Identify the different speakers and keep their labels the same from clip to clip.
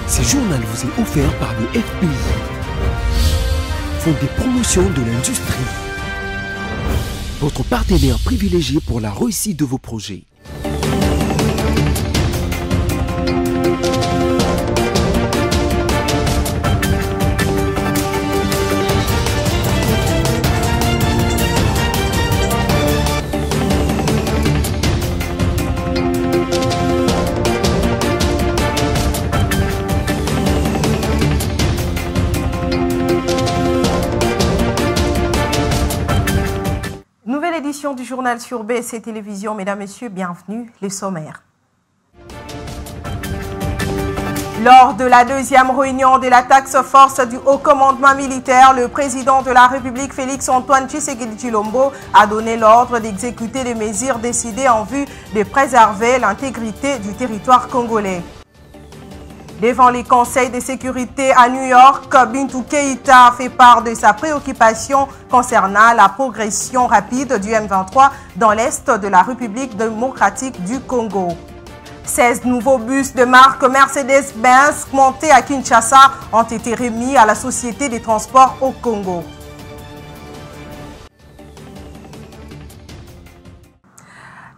Speaker 1: Ce journal vous est offert par le FPI, Fonds de promotion de l'industrie, votre partenaire privilégié pour la réussite de vos projets.
Speaker 2: Édition du journal sur BSC Télévision. Mesdames, Messieurs, bienvenue, les sommaires. Lors de la deuxième réunion de la task force du haut commandement militaire, le président de la République, Félix-Antoine Tshisekedi Tshilombo, a donné l'ordre d'exécuter les mesures décidées en vue de préserver l'intégrité du territoire congolais. Devant les conseils de sécurité à New York, Bintou Keïta fait part de sa préoccupation concernant la progression rapide du M23 dans l'est de la République démocratique du Congo. 16 nouveaux bus de marque Mercedes-Benz montés à Kinshasa ont été remis à la Société des transports au Congo.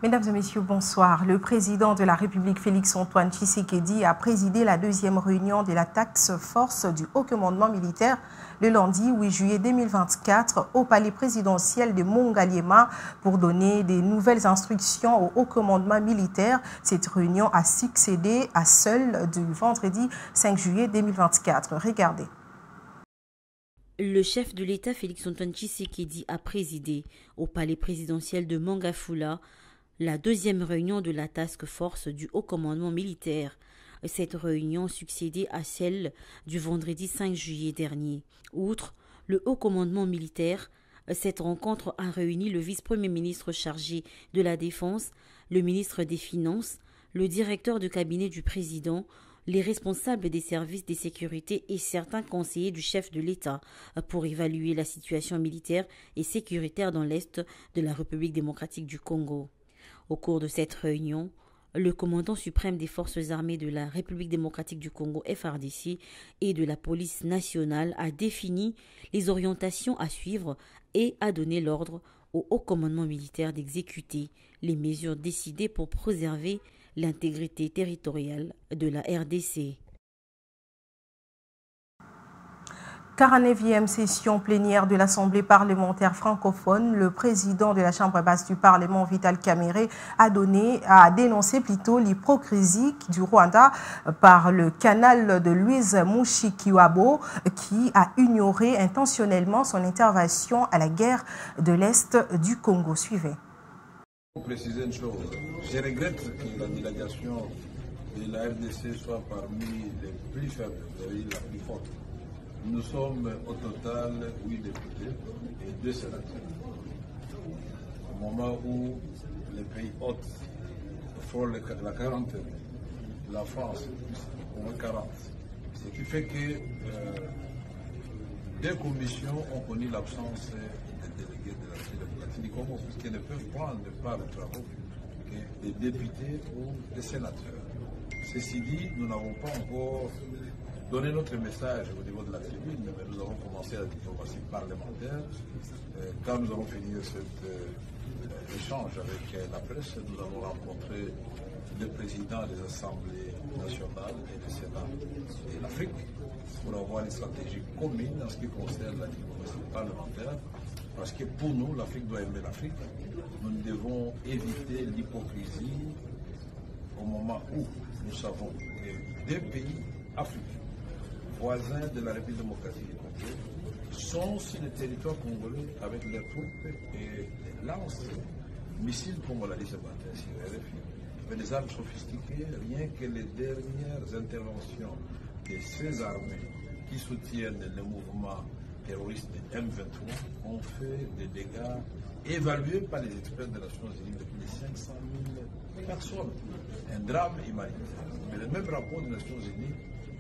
Speaker 2: Mesdames et messieurs, bonsoir. Le président de la République, Félix-Antoine Tshisekedi, a présidé la deuxième réunion de la task force du haut commandement militaire le lundi 8 juillet 2024 au palais présidentiel de Mongaliema pour donner des nouvelles instructions au haut commandement militaire. Cette réunion a succédé à celle du vendredi 5 juillet 2024. Regardez.
Speaker 3: Le chef de l'État, Félix-Antoine Tshisekedi, a présidé au palais présidentiel de Mongafula la deuxième réunion de la task force du haut commandement militaire. Cette réunion succédait à celle du vendredi 5 juillet dernier. Outre le haut commandement militaire, cette rencontre a réuni le vice-premier ministre chargé de la Défense, le ministre des Finances, le directeur de cabinet du président, les responsables des services de sécurité et certains conseillers du chef de l'État pour évaluer la situation militaire et sécuritaire dans l'est de la République démocratique du Congo. Au cours de cette réunion, le commandant suprême des forces armées de la République démocratique du Congo FARDC et de la police nationale a défini les orientations à suivre et a donné l'ordre au haut commandement militaire d'exécuter les mesures décidées pour préserver l'intégrité territoriale de la RDC.
Speaker 2: 49e session plénière de l'Assemblée parlementaire francophone, le président de la Chambre basse du Parlement, Vital Kamerhe, a dénoncé plutôt l'hypocrisie du Rwanda par le canal de Louise Mushikiwabo qui a ignoré intentionnellement son intervention à la guerre de l'Est du Congo. Suivez.
Speaker 4: Pour préciser une chose, je regrette que la délégation de la RDC soit parmi les plus faibles, la plus forte. Nous sommes au total 8 députés et 2 sénateurs. Au moment où les pays hôtes font la quarantaine, la France au moins 40. Ce qui fait que deux commissions ont connu l'absence des délégués de la République démocratique du Congo, puisqu'ils ne peuvent prendre part aux travaux que des députés ou des sénateurs. Ceci dit, nous n'avons pas encore donner notre message au niveau de la tribune, mais nous avons commencé la diplomatie parlementaire. Quand nous avons fini cet échange avec la presse, nous avons rencontré le président des assemblées nationales et du Sénat et l'Afrique pour avoir une stratégie commune en ce qui concerne la diplomatie parlementaire, parce que pour nous, l'Afrique doit aimer l'Afrique. Nous devons éviter l'hypocrisie au moment où nous savons que des pays africains voisins de la République démocratique du Congo sont sur le territoire congolais avec leurs troupes et les lances missiles, comme on l'a dit ce matin sur RFI, avec des armes sophistiquées. Rien que les dernières interventions de ces armées qui soutiennent le mouvement terroriste de M23 ont fait des dégâts évalués par les experts des Nations Unies de plus de 500 000 personnes. Un drame humanitaire. Mais le même rapport des Nations Unies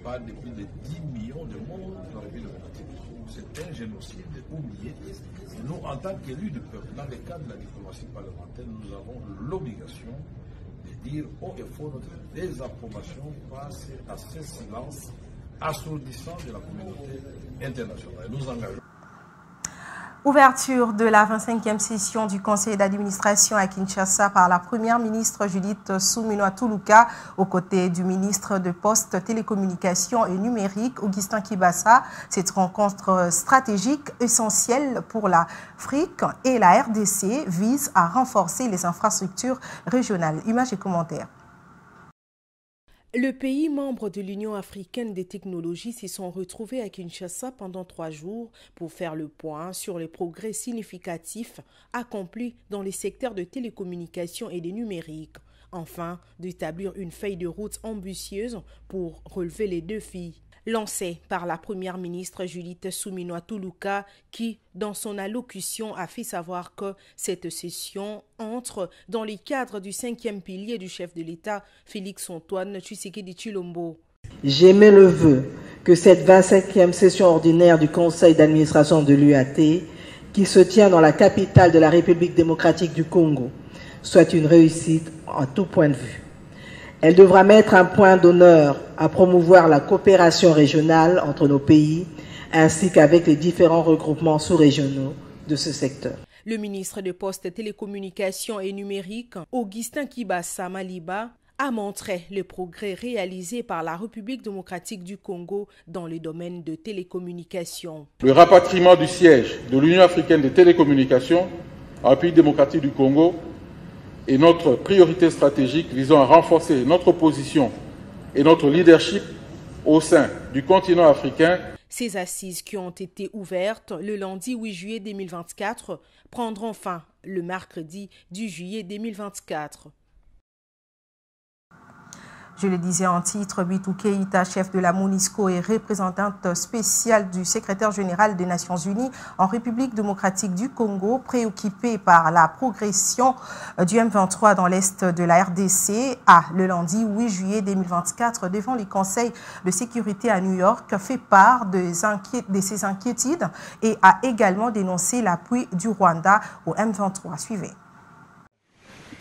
Speaker 4: parle de plus de 10 millions de morts dans la République démocratique du Congo. C'est un génocide oublié. Et nous, en tant qu'élus du peuple, dans le cadre de la diplomatie parlementaire, nous avons l'obligation dire haut et fort notre désapprobation face à ce silence assourdissant de la communauté internationale. Nous engageons.
Speaker 2: Ouverture de la 25e session du conseil d'administration à Kinshasa par la première ministre Judith Suminwa Tuluka aux côtés du ministre de Postes, Télécommunications et Numérique Augustin Kibasa. Cette rencontre stratégique essentielle pour l'Afrique et la RDC vise à renforcer les infrastructures régionales. Images et commentaires.
Speaker 5: Le pays membre de l'Union africaine des technologies s'y sont retrouvés à Kinshasa pendant 3 jours pour faire le point sur les progrès significatifs accomplis dans les secteurs de télécommunications et des numériques. Enfin, d'établir une feuille de route ambitieuse pour relever les défis lancés par la première ministre Judith Suminwa Tuluka qui, dans son allocution, a fait savoir que cette session entre dans les cadres du 5e pilier du chef de l'État, Félix-Antoine Tshisekedi Tshilombo.
Speaker 6: J'émets le vœu que cette 25e session ordinaire du Conseil d'administration de l'UAT, qui se tient dans la capitale de la République démocratique du Congo, soit une réussite à tout point de vue. Elle devra mettre un point d'honneur à promouvoir la coopération régionale entre nos pays, ainsi qu'avec les différents regroupements sous-régionaux de ce secteur.
Speaker 5: Le ministre des Postes, Télécommunications et Numérique, Augustin Kibasa Maliba, a montré les progrès réalisés par la République démocratique du Congo dans le domaine de télécommunications.
Speaker 7: Le rapatriement du siège de l'Union africaine des télécommunications en République démocratique du Congo est notre priorité stratégique visant à renforcer notre position et notre leadership au sein du continent africain.
Speaker 5: Ces assises qui ont été ouvertes le lundi 8 juillet 2024 prendront fin le mercredi 10 juillet 2024.
Speaker 2: Je le disais en titre, Bintou Keïta, chef de la MONUSCO et représentante spéciale du secrétaire général des Nations Unies en République démocratique du Congo, préoccupée par la progression du M23 dans l'est de la RDC, a le lundi 8 juillet 2024 devant les conseils de sécurité à New York fait part de ses inquiétudes et a également dénoncé l'appui du Rwanda au M23. Suivez.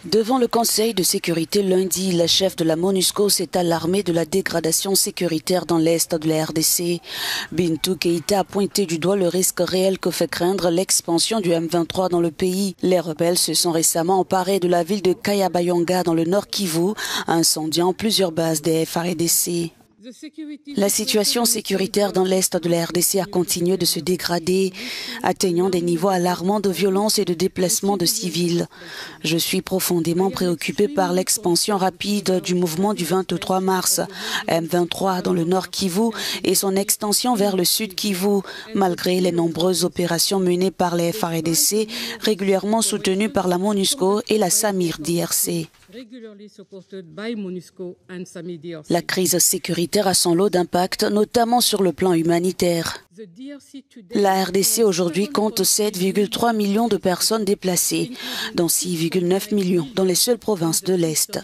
Speaker 8: Devant le Conseil de sécurité lundi, la chef de la MONUSCO s'est alarmée de la dégradation sécuritaire dans l'est de la RDC. Bintou Keïta a pointé du doigt le risque réel que fait craindre l'expansion du M23 dans le pays. Les rebelles se sont récemment emparés de la ville de Kayabayonga dans le nord Kivu, incendiant plusieurs bases des FARDC. La situation sécuritaire dans l'est de la RDC a continué de se dégrader, atteignant des niveaux alarmants de violence et de déplacement de civils. Je suis profondément préoccupé par l'expansion rapide du mouvement du 23 mars, M23 dans le nord Kivu et son extension vers le sud Kivu, malgré les nombreuses opérations menées par les FARDC, régulièrement soutenues par la MONUSCO et la SAMIR DRC. La crise sécuritaire a son lot d'impact, notamment sur le plan humanitaire. La RDC aujourd'hui compte 7,3 millions de personnes déplacées, dont 6,9 millions dans les seules provinces de l'Est.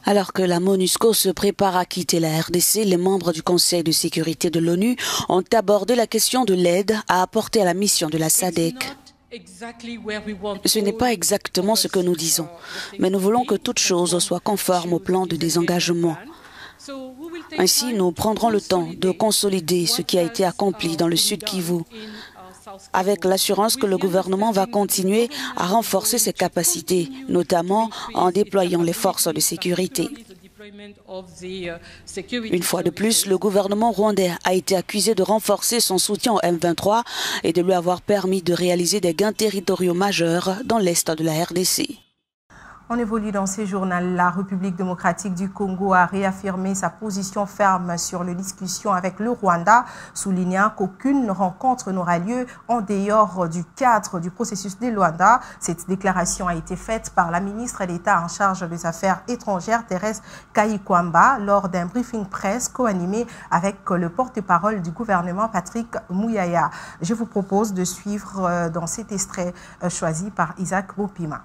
Speaker 8: Alors que la MONUSCO se prépare à quitter la RDC, les membres du Conseil de sécurité de l'ONU ont abordé la question de l'aide à apporter à la mission de la SADC. Ce n'est pas exactement ce que nous disons, mais nous voulons que toute chose soit conforme au plan de désengagement. Ainsi, nous prendrons le temps de consolider ce qui a été accompli dans le sud Kivu, avec l'assurance que le gouvernement va continuer à renforcer ses capacités, notamment en déployant les forces de sécurité. Une fois de plus, le gouvernement rwandais a été accusé de renforcer son soutien au M23 et de lui avoir permis de réaliser des gains territoriaux majeurs dans l'est de la RDC.
Speaker 2: On évolue dans ces journaux. La République démocratique du Congo a réaffirmé sa position ferme sur les discussions avec le Rwanda, soulignant qu'aucune rencontre n'aura lieu en dehors du cadre du processus de Luanda. Cette déclaration a été faite par la ministre d'État en charge des Affaires étrangères, Thérèse Kayikwamba, lors d'un briefing presse co-animé avec le porte-parole du gouvernement, Patrick Mouyaya. Je vous propose de suivre dans cet extrait choisi par Isaac Bopima.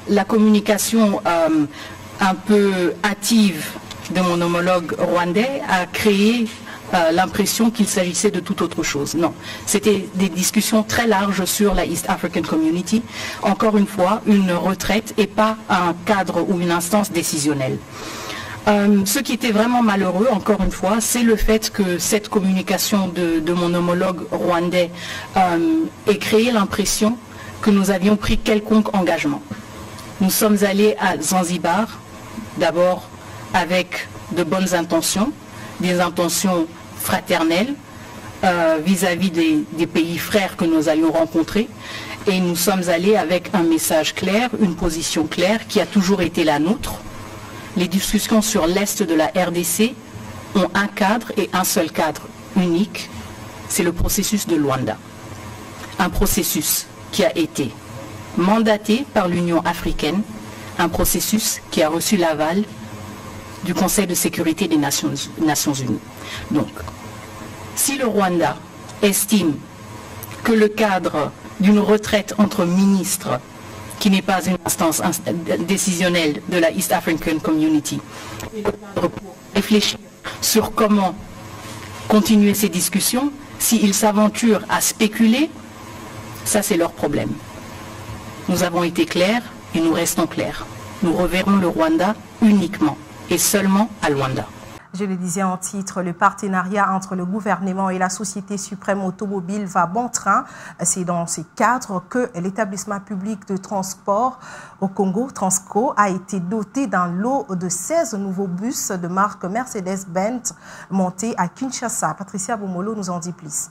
Speaker 9: La communication un peu hâtive de mon homologue rwandais a créé l'impression qu'il s'agissait de toute autre chose. Non, c'était des discussions très larges sur la East African Community. Encore une fois, une retraite et pas un cadre ou une instance décisionnelle. Ce qui était vraiment malheureux, encore une fois, c'est le fait que cette communication de mon homologue rwandais ait créé l'impression que nous avions pris quelconque engagement. Nous sommes allés à Zanzibar, d'abord avec de bonnes intentions, des intentions fraternelles vis-à-vis des pays frères que nous allions rencontrer. Et nous sommes allés avec un message clair, une position claire qui a toujours été la nôtre. Les discussions sur l'Est de la RDC ont un cadre et un seul cadre unique, c'est le processus de Luanda. Un processus qui a été mandaté par l'Union africaine, un processus qui a reçu l'aval du Conseil de sécurité des Nations Unies. Donc, si le Rwanda estime que le cadre d'une retraite entre ministres, qui n'est pas une instance décisionnelle de la East African Community, est le cadre pour réfléchir sur comment continuer ces discussions, s'ils s'aventurent à spéculer, ça c'est leur problème. Nous avons été clairs et nous restons clairs. Nous reverrons le Rwanda uniquement et seulement à Luanda.
Speaker 2: Je le disais en titre, le partenariat entre le gouvernement et la Société suprême automobile va bon train. C'est dans ce cadre que l'établissement public de transport au Congo, Transco, a été doté d'un lot de 16 nouveaux bus de marque Mercedes-Benz montés à Kinshasa. Patricia Bomolo nous en dit plus.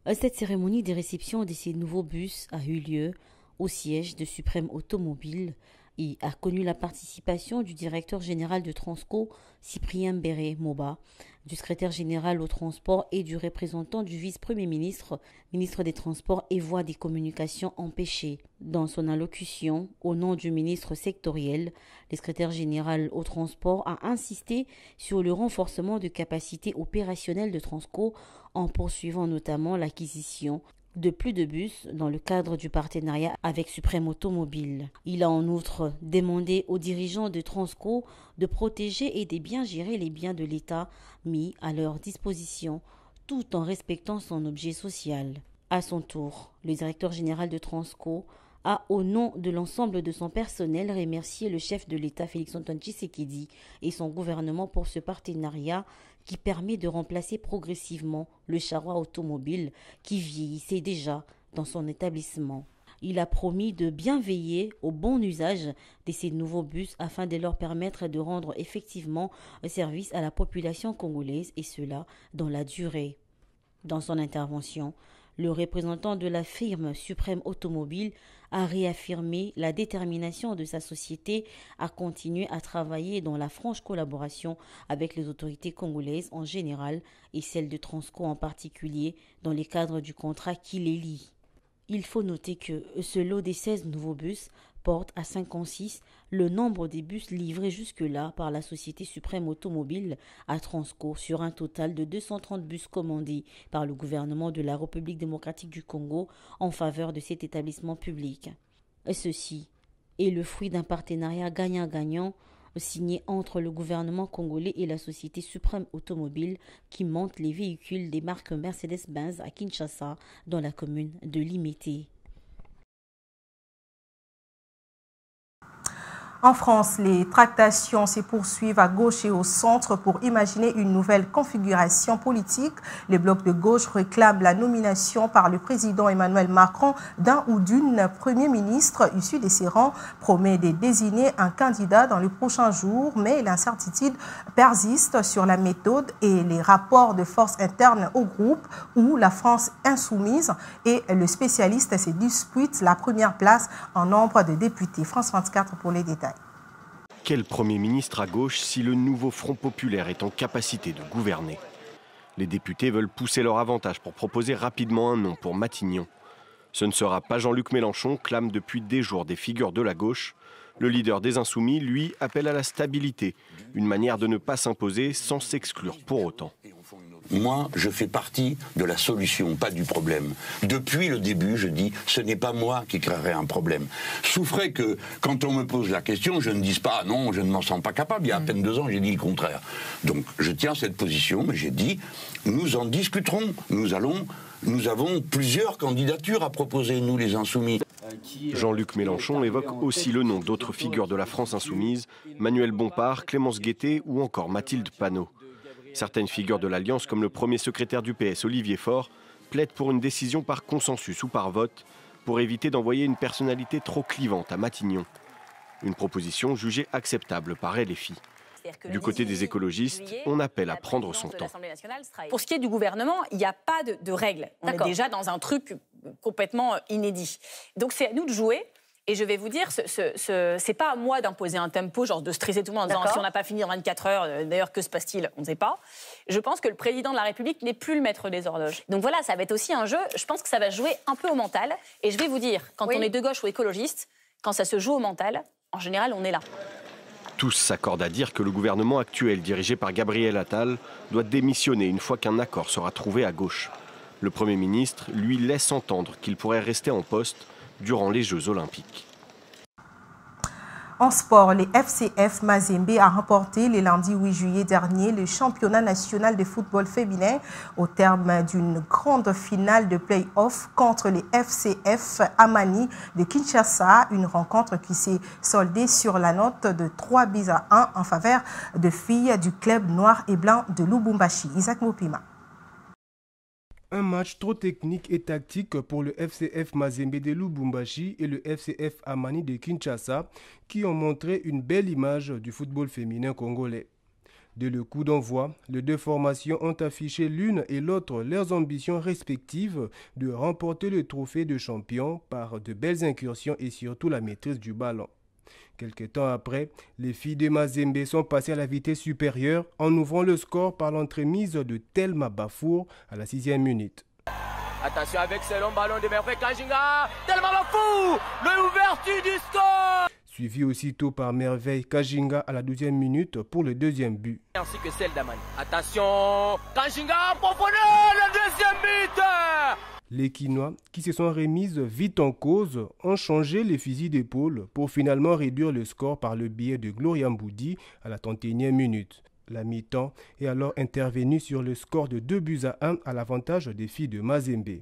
Speaker 3: Cette cérémonie de réception de ces nouveaux bus a eu lieu au siège de Suprême Automobile et a connu la participation du directeur général de Transco, Cyprien Béré Moba, du secrétaire général au transport et du représentant du vice-premier ministre, ministre des Transports et Voies des Communications empêchées. Dans son allocution, au nom du ministre sectoriel, le secrétaire général au transport a insisté sur le renforcement de capacités opérationnelles de Transco en poursuivant notamment l'acquisition de plus de bus dans le cadre du partenariat avec Suprême Automobile. Il a en outre demandé aux dirigeants de Transco de protéger et de bien gérer les biens de l'État mis à leur disposition tout en respectant son objet social. À son tour, le directeur général de Transco a, au nom de l'ensemble de son personnel, remercié le chef de l'État Félix-Antoine Tshisekedi et son gouvernement pour ce partenariat qui permet de remplacer progressivement le charroi automobile qui vieillissait déjà dans son établissement. Il a promis de bien veiller au bon usage de ces nouveaux bus afin de leur permettre de rendre effectivement service à la population congolaise et cela dans la durée. Dans son intervention, le représentant de la firme Suprême Automobile a réaffirmé la détermination de sa société à continuer à travailler dans la franche collaboration avec les autorités congolaises en général et celles de Transco en particulier dans le cadre du contrat qui les lie. Il faut noter que ce lot des 16 nouveaux bus porte à 56 le nombre des bus livrés jusque-là par la Société Suprême Automobile à Transco sur un total de 230 bus commandés par le gouvernement de la République démocratique du Congo en faveur de cet établissement public. Ceci est le fruit d'un partenariat gagnant-gagnant signé entre le gouvernement congolais et la Société Suprême Automobile qui monte les véhicules des marques Mercedes-Benz à Kinshasa dans la commune de Limete.
Speaker 2: En France, les tractations se poursuivent à gauche et au centre pour imaginer une nouvelle configuration politique. Les blocs de gauche réclament la nomination par le président Emmanuel Macron d'un ou d'une premier ministre issu de ses rangs, promet de désigner un candidat dans les prochains jours, mais l'incertitude persiste sur la méthode et les rapports de force internes au groupe où la France insoumise et le spécialiste se disputent la première place en nombre de députés. France 24 pour les détails.
Speaker 10: Quel Premier ministre à gauche si le nouveau Front populaire est en capacité de gouverner? Les députés veulent pousser leur avantage pour proposer rapidement un nom pour Matignon. Ce ne sera pas Jean-Luc Mélenchon, clame depuis des jours des figures de la gauche. Le leader des Insoumis, lui, appelle à la stabilité, une manière de ne pas s'imposer sans s'exclure pour autant.
Speaker 11: Moi, je fais partie de la solution, pas du problème. Depuis le début, je dis, ce n'est pas moi qui créerai un problème. Souffrez que, quand on me pose la question, je ne dise pas, non, je ne m'en sens pas capable. Il y a à peine 2 ans, j'ai dit le contraire. Donc, je tiens cette position, mais j'ai dit, nous en discuterons. Nous avons plusieurs candidatures à proposer, nous les Insoumis.
Speaker 10: Jean-Luc Mélenchon évoque aussi le nom d'autres figures de la France insoumise, Manuel Bompard, Clémence Guettet ou encore Mathilde Panot. Certaines figures de l'Alliance, comme le premier secrétaire du PS, Olivier Faure, plaident pour une décision par consensus ou par vote, pour éviter d'envoyer une personnalité trop clivante à Matignon. Une proposition jugée acceptable par LFI. Du côté des écologistes, on appelle à prendre son temps.
Speaker 12: Pour ce qui est du gouvernement, il n'y a pas de règles. On est déjà dans un truc complètement inédit. Donc c'est à nous de jouer. Et je vais vous dire, c'est pas à moi d'imposer un tempo, genre de stresser tout le monde en disant si on n'a pas fini en 24 heures, d'ailleurs que se passe-t-il, on ne sait pas. Je pense que le président de la République n'est plus le maître des horloges. Donc voilà, ça va être aussi un jeu, je pense que ça va jouer un peu au mental. Et je vais vous dire, quand on est de gauche ou écologiste, quand ça se joue au mental, en général, on est là.
Speaker 10: Tous s'accordent à dire que le gouvernement actuel, dirigé par Gabriel Attal, doit démissionner une fois qu'un accord sera trouvé à gauche. Le Premier ministre, lui, laisse entendre qu'il pourrait rester en poste durant les Jeux Olympiques.
Speaker 2: En sport, les FCF Mazembe a remporté le lundi 8 juillet dernier le championnat national de football féminin au terme d'une grande finale de play-off contre les FCF Amani de Kinshasa. Une rencontre qui s'est soldée sur la note de 3-1 en faveur de filles du club noir et blanc de Lubumbashi. Isaac Mopima.
Speaker 13: Un match trop technique et tactique pour le FCF Mazembe de Lubumbashi et le FCF Amani de Kinshasa qui ont montré une belle image du football féminin congolais. Dès le coup d'envoi, les deux formations ont affiché l'une et l'autre leurs ambitions respectives de remporter le trophée de champion par de belles incursions et surtout la maîtrise du ballon. Quelque temps après, les filles de Mazembe sont passées à la vitesse supérieure en ouvrant le score par l'entremise de Thelma Bafour à la 6e minute.
Speaker 14: Attention avec ce long ballon de Merveille Kajinga, Thelma Bafour, l'ouverture du score.
Speaker 13: Suivi aussitôt par Merveille Kajinga à la 12e minute pour le deuxième but.
Speaker 14: Ainsi que celle d'Amani. Attention, Kajinga, profondeur, le deuxième but.
Speaker 13: Les Quinois, qui se sont remises vite en cause, ont changé les fusils d'épaule pour finalement réduire le score par le biais de Gloria Mboudi à la 31e minute. La mi-temps est alors intervenue sur le score de 2-1 à l'avantage des filles de Mazembe.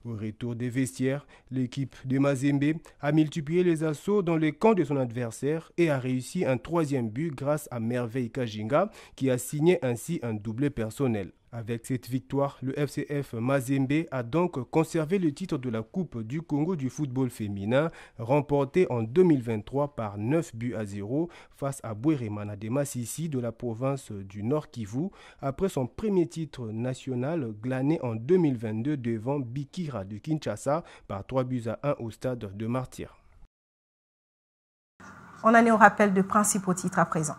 Speaker 13: Au retour des vestiaires, l'équipe de Mazembe a multiplié les assauts dans le camp de son adversaire et a réussi un 3e but grâce à Merveille Kajinga qui a signé ainsi un doublé personnel. Avec cette victoire, le FCF Mazembe a donc conservé le titre de la Coupe du Congo du football féminin, remporté en 2023 par 9-0 face à Bweremana de Massissi de la province du Nord Kivu, après son premier titre national glané en 2022 devant Bikira de Kinshasa par 3-1 au stade de Martyr.
Speaker 2: On en est au rappel de principaux titres à présent.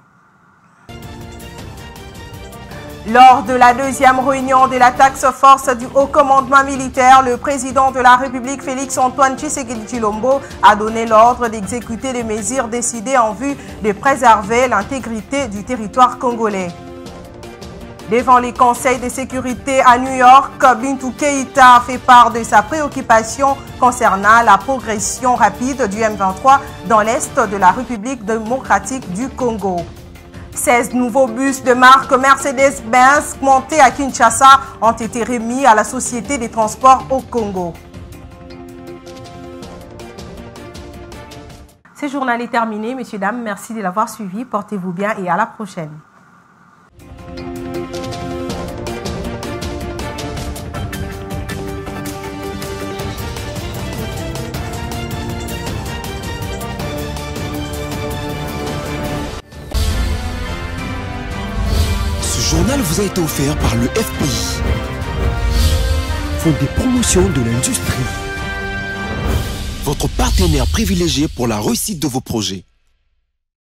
Speaker 2: Lors de la deuxième réunion de la task force du haut commandement militaire, le président de la République, Félix Antoine Tshisekedi Tshilombo, a donné l'ordre d'exécuter les mesures décidées en vue de préserver l'intégrité du territoire congolais. Devant les conseils de sécurité à New York, Bintou Keïta a fait part de sa préoccupation concernant la progression rapide du M23 dans l'est de la République démocratique du Congo. 16 nouveaux bus de marque Mercedes-Benz montés à Kinshasa ont été remis à la Société des transports au Congo. Ce journal est terminé, messieurs, dames. Merci de l'avoir suivi. Portez-vous bien et à la prochaine.
Speaker 1: Ce journal vous a été offert par le FPI, Fonds de promotion de l'industrie, votre partenaire privilégié pour la réussite de vos projets.